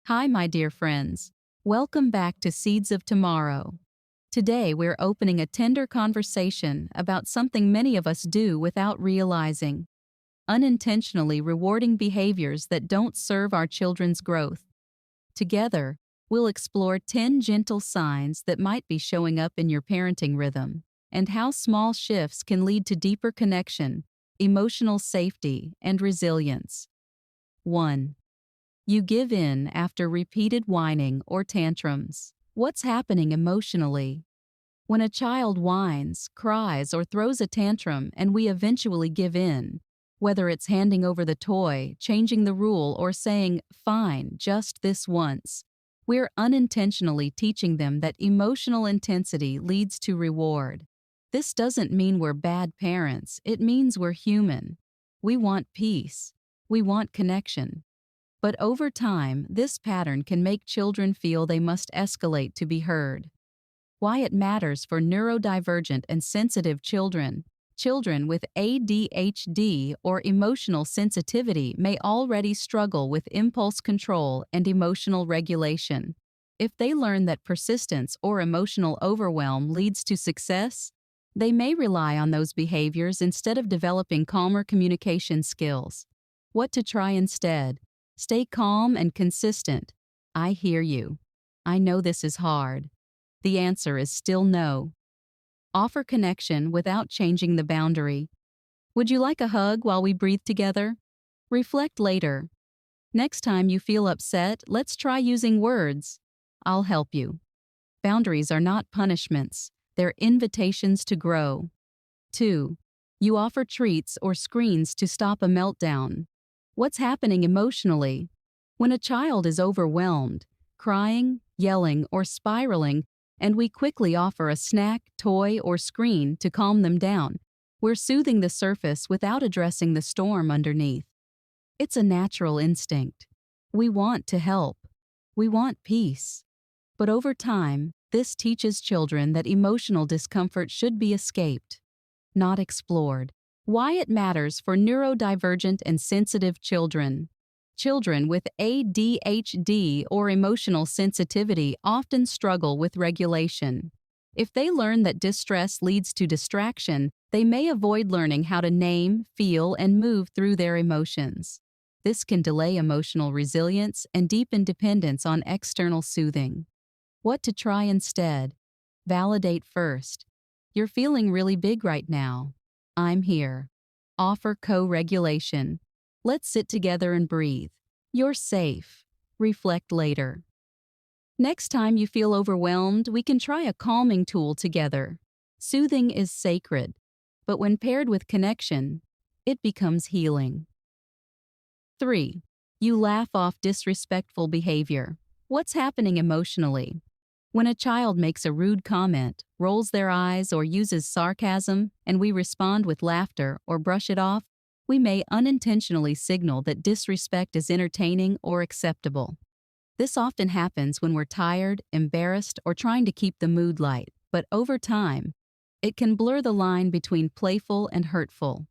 Hi, my dear friends. Welcome back to Seeds of Tomorrow. Today, we're opening a tender conversation about something many of us do without realizing: unintentionally rewarding behaviors that don't serve our children's growth. Together, we'll explore 10 gentle signs that might be showing up in your parenting rhythm, and how small shifts can lead to deeper connection, emotional safety, and resilience. 1. You give in after repeated whining or tantrums. What's happening emotionally? When a child whines, cries, or throws a tantrum and we eventually give in, whether it's handing over the toy, changing the rule, or saying, "Fine, just this once," we're unintentionally teaching them that emotional intensity leads to reward. This doesn't mean we're bad parents, it means we're human. We want peace. We want connection. But over time, this pattern can make children feel they must escalate to be heard. Why it matters for neurodivergent and sensitive children. Children with ADHD or emotional sensitivity may already struggle with impulse control and emotional regulation. If they learn that persistence or emotional overwhelm leads to success, they may rely on those behaviors instead of developing calmer communication skills. What to try instead? Stay calm and consistent. I hear you. I know this is hard. The answer is still no. Offer connection without changing the boundary. Would you like a hug while we breathe together? Reflect later. Next time you feel upset, let's try using words. I'll help you. Boundaries are not punishments. They're invitations to grow. 2. You offer treats or screens to stop a meltdown. What's happening emotionally? When a child is overwhelmed, crying, yelling, or spiraling, and we quickly offer a snack, toy, or screen to calm them down, we're soothing the surface without addressing the storm underneath. It's a natural instinct. We want to help. We want peace. But over time, this teaches children that emotional discomfort should be escaped, not explored. Why it matters for neurodivergent and sensitive children. Children with ADHD or emotional sensitivity often struggle with regulation. If they learn that distress leads to distraction, they may avoid learning how to name, feel, and move through their emotions. This can delay emotional resilience and deepen dependence on external soothing. What to try instead? Validate first. You're feeling really big right now. I'm here. Offer co-regulation. Let's sit together and breathe. You're safe. Reflect later. Next time you feel overwhelmed, we can try a calming tool together. Soothing is sacred, but when paired with connection, it becomes healing. 3. You laugh off disrespectful behavior. What's happening emotionally? When a child makes a rude comment, rolls their eyes, or uses sarcasm, and we respond with laughter or brush it off, we may unintentionally signal that disrespect is entertaining or acceptable. This often happens when we're tired, embarrassed, or trying to keep the mood light, but over time, it can blur the line between playful and hurtful.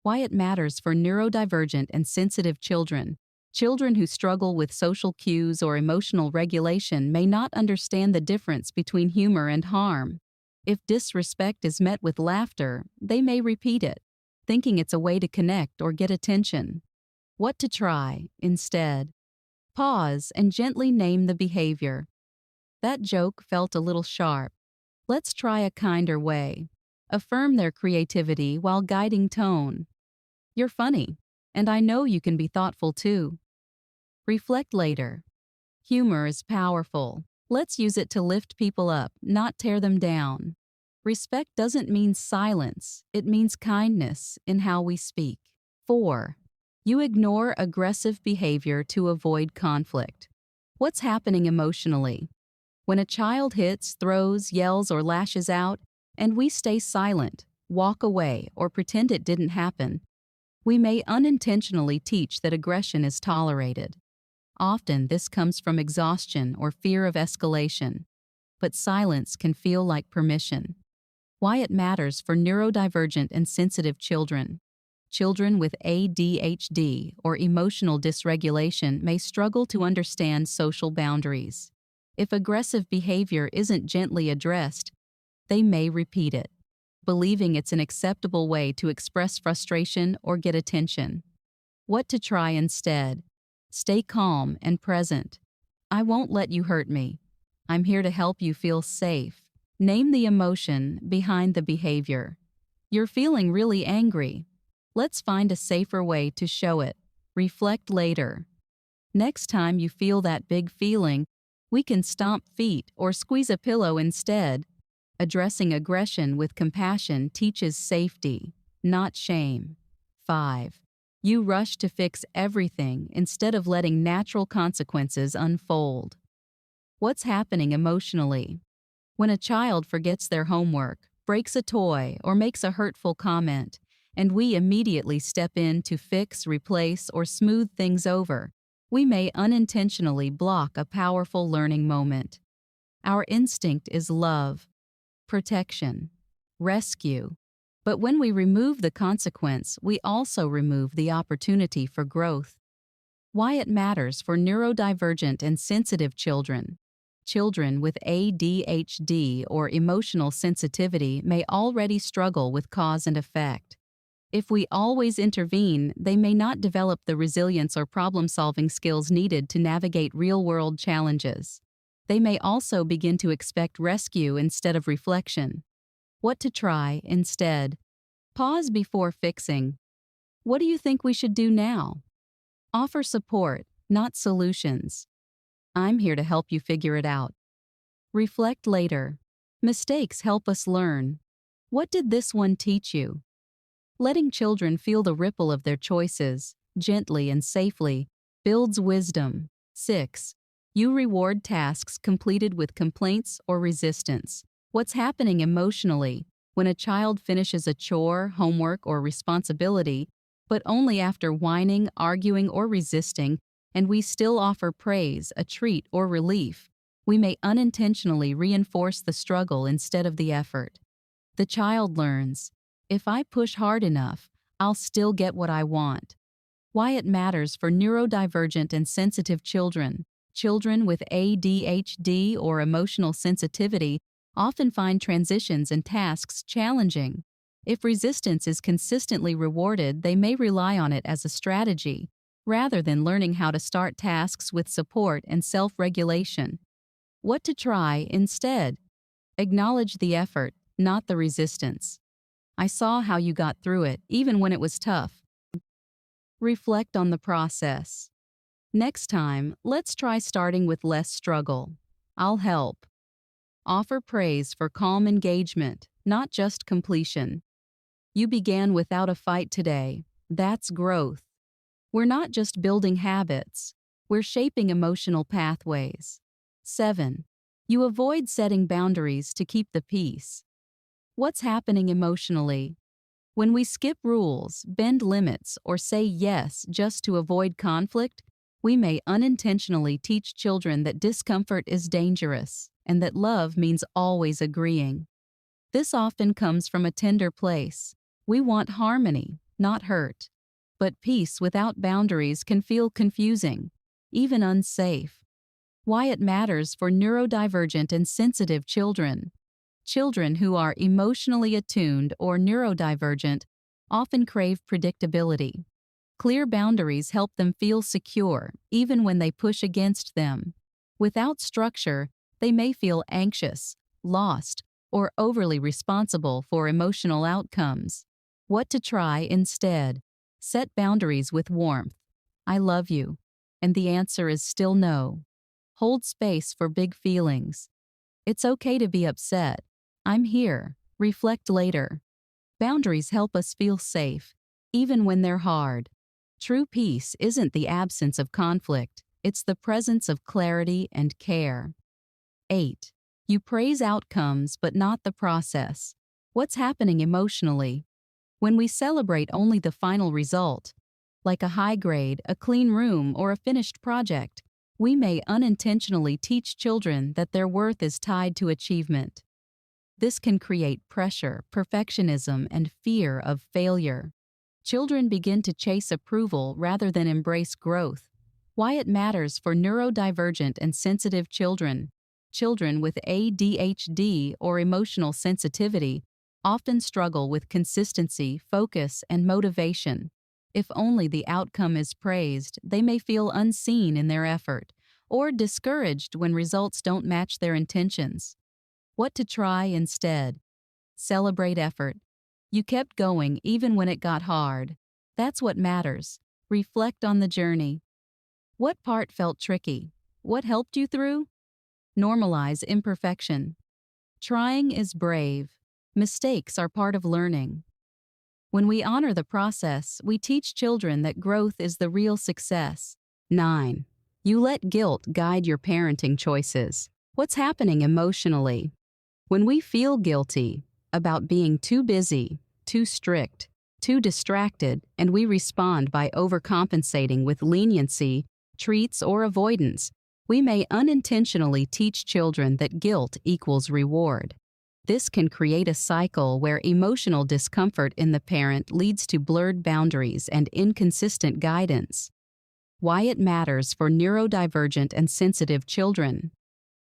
Why it matters for neurodivergent and sensitive children. Children who struggle with social cues or emotional regulation may not understand the difference between humor and harm. If disrespect is met with laughter, they may repeat it, thinking it's a way to connect or get attention. What to try instead? Pause and gently name the behavior. That joke felt a little sharp. Let's try a kinder way. Affirm their creativity while guiding tone. You're funny, and I know you can be thoughtful too. Reflect later. Humor is powerful. Let's use it to lift people up, not tear them down. Respect doesn't mean silence, it means kindness in how we speak. 4. You ignore aggressive behavior to avoid conflict. What's happening emotionally? When a child hits, throws, yells, or lashes out, and we stay silent, walk away, or pretend it didn't happen, we may unintentionally teach that aggression is tolerated. Often this comes from exhaustion or fear of escalation, but silence can feel like permission. Why it matters for neurodivergent and sensitive children. Children with ADHD or emotional dysregulation may struggle to understand social boundaries. If aggressive behavior isn't gently addressed, they may repeat it, believing it's an acceptable way to express frustration or get attention. What to try instead? Stay calm and present. I won't let you hurt me. I'm here to help you feel safe. Name the emotion behind the behavior. You're feeling really angry. Let's find a safer way to show it. Reflect later. Next time you feel that big feeling, we can stomp feet or squeeze a pillow instead. Addressing aggression with compassion teaches safety, not shame. 5. You rush to fix everything instead of letting natural consequences unfold. What's happening emotionally? When a child forgets their homework, breaks a toy, or makes a hurtful comment, and we immediately step in to fix, replace, or smooth things over, we may unintentionally block a powerful learning moment. Our instinct is love, protection, rescue. But when we remove the consequence, we also remove the opportunity for growth. Why it matters for neurodivergent and sensitive children. Children with ADHD or emotional sensitivity may already struggle with cause and effect. If we always intervene, they may not develop the resilience or problem-solving skills needed to navigate real-world challenges. They may also begin to expect rescue instead of reflection. What to try instead? Pause before fixing. What do you think we should do now? Offer support, not solutions. I'm here to help you figure it out. Reflect later. Mistakes help us learn. What did this one teach you? Letting children feel the ripple of their choices, gently and safely, builds wisdom. 6. You reward tasks completed with complaints or resistance. What's happening emotionally when a child finishes a chore, homework, or responsibility, but only after whining, arguing, or resisting, and we still offer praise, a treat, or relief? We may unintentionally reinforce the struggle instead of the effort. The child learns, if I push hard enough, I'll still get what I want. Why it matters for neurodivergent and sensitive children. Children with ADHD or emotional sensitivity often find transitions and tasks challenging. If resistance is consistently rewarded, they may rely on it as a strategy, rather than learning how to start tasks with support and self-regulation. What to try instead? Acknowledge the effort, not the resistance. I saw how you got through it, even when it was tough. Reflect on the process. Next time, let's try starting with less struggle. I'll help. Offer praise for calm engagement, not just completion. You began without a fight today. That's growth. We're not just building habits, we're shaping emotional pathways. 7. You avoid setting boundaries to keep the peace. What's happening emotionally? When we skip rules, bend limits, or say yes just to avoid conflict, we may unintentionally teach children that discomfort is dangerous and that love means always agreeing. This often comes from a tender place. We want harmony, not hurt. But peace without boundaries can feel confusing, even unsafe. Why it matters for neurodivergent and sensitive children. Children who are emotionally attuned or neurodivergent often crave predictability. Clear boundaries help them feel secure, even when they push against them. Without structure, they may feel anxious, lost, or overly responsible for emotional outcomes. What to try instead? Set boundaries with warmth. I love you. And the answer is still no. Hold space for big feelings. It's okay to be upset. I'm here. Reflect later. Boundaries help us feel safe, even when they're hard. True peace isn't the absence of conflict, it's the presence of clarity and care. 8. You praise outcomes but not the process. What's happening emotionally? When we celebrate only the final result, like a high grade, a clean room, or a finished project, we may unintentionally teach children that their worth is tied to achievement. This can create pressure, perfectionism, and fear of failure. Children begin to chase approval rather than embrace growth. Why it matters for neurodivergent and sensitive children. Children with ADHD or emotional sensitivity often struggle with consistency, focus, and motivation. If only the outcome is praised, they may feel unseen in their effort or discouraged when results don't match their intentions. What to try instead? Celebrate effort. You kept going even when it got hard. That's what matters. Reflect on the journey. What part felt tricky? What helped you through? Normalize imperfection. Trying is brave. Mistakes are part of learning. When we honor the process, we teach children that growth is the real success. 9. You let guilt guide your parenting choices. What's happening emotionally? When we feel guilty about being too busy, too strict, too distracted, and we respond by overcompensating with leniency, treats, or avoidance, we may unintentionally teach children that guilt equals reward. This can create a cycle where emotional discomfort in the parent leads to blurred boundaries and inconsistent guidance. Why it matters for neurodivergent and sensitive children.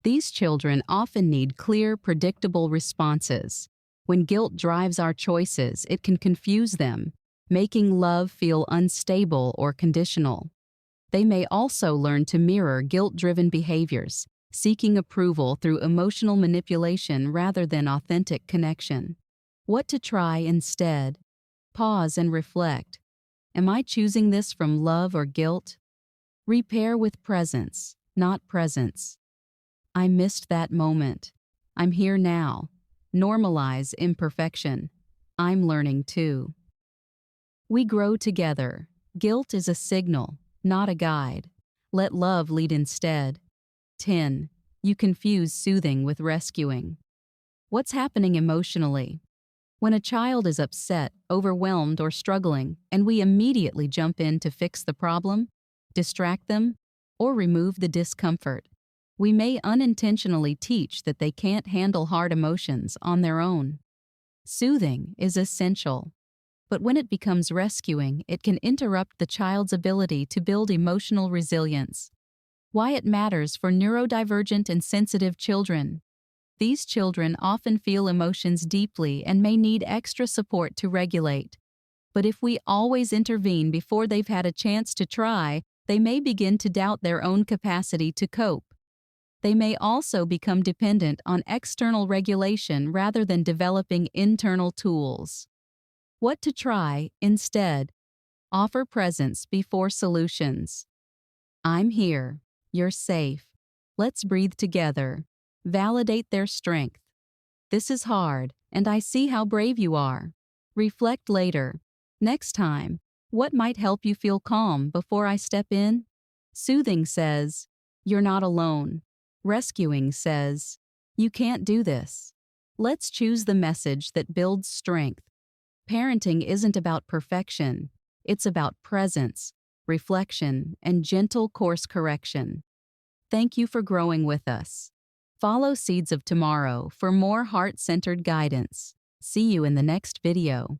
These children often need clear, predictable responses. When guilt drives our choices, it can confuse them, making love feel unstable or conditional. They may also learn to mirror guilt-driven behaviors, seeking approval through emotional manipulation rather than authentic connection. What to try instead? Pause and reflect. Am I choosing this from love or guilt? Repair with presence, not presence. I missed that moment. I'm here now. Normalize imperfection. I'm learning too. We grow together. Guilt is a signal, not a guide. Let love lead instead. 10. You confuse soothing with rescuing. What's happening emotionally? When a child is upset, overwhelmed, or struggling, and we immediately jump in to fix the problem, distract them, or remove the discomfort, we may unintentionally teach that they can't handle hard emotions on their own. Soothing is essential, but when it becomes rescuing, it can interrupt the child's ability to build emotional resilience. Why it matters for neurodivergent and sensitive children. These children often feel emotions deeply and may need extra support to regulate. But if we always intervene before they've had a chance to try, they may begin to doubt their own capacity to cope. They may also become dependent on external regulation rather than developing internal tools. What to try instead? Offer presence before solutions. I'm here. You're safe. Let's breathe together. Validate their strength. This is hard, and I see how brave you are. Reflect later. Next time, what might help you feel calm before I step in? Soothing says, you're not alone. Rescuing says, you can't do this. Let's choose the message that builds strength. Parenting isn't about perfection. It's about presence, reflection, and gentle course correction. Thank you for growing with us. Follow Seeds of Tomorrow for more heart-centered guidance. See you in the next video.